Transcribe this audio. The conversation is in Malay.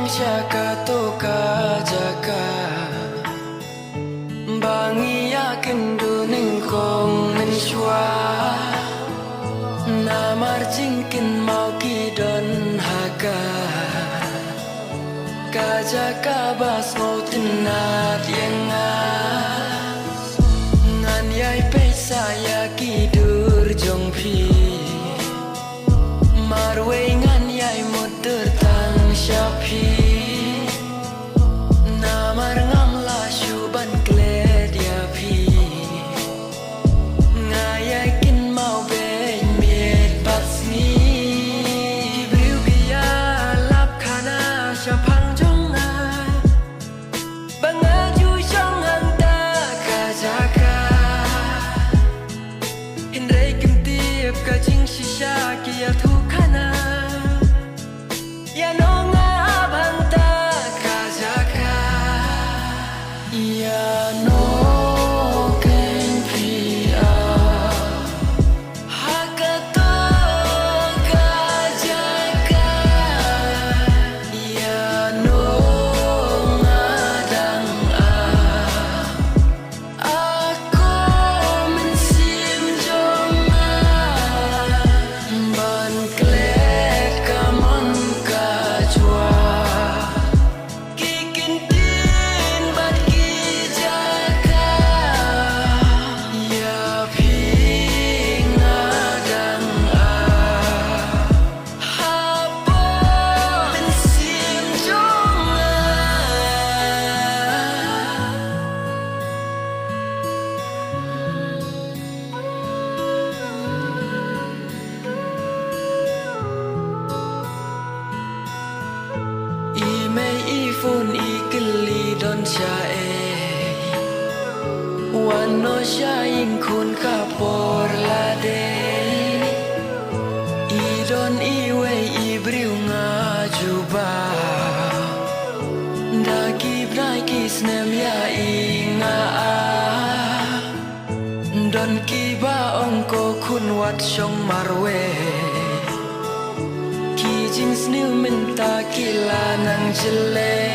Shaka toka jaka bangi yakin duning kong menshwa namar jingkin mau kidon haga kajaka bas mau tinat yenga ngan yai pesa ya kidur jong pi marwe ngan yai mudur tang syapi namar ngam la shuban kled ya pi ngayai kin mau ben miet pas ni kibriu biya lap khana syapang jong ai bangaju jong anta kajaka hindai kim tiap ka jing shisha kia thu khana ya nonga abanta kajaka ya no ken pia hakato kajaka ya no ngadang aku mensim jonga ban klet kamon kajwa kikin tin bat kijaka ya ping ngadang hapo mensim jonga Imei ifun ikeli don chae wano shaing kun kapor lade idon iwe ibriu ngajuba daki brai kisnem ya inga don kiba ongko kun wat shong marwe kijing sniu minta kila nang jele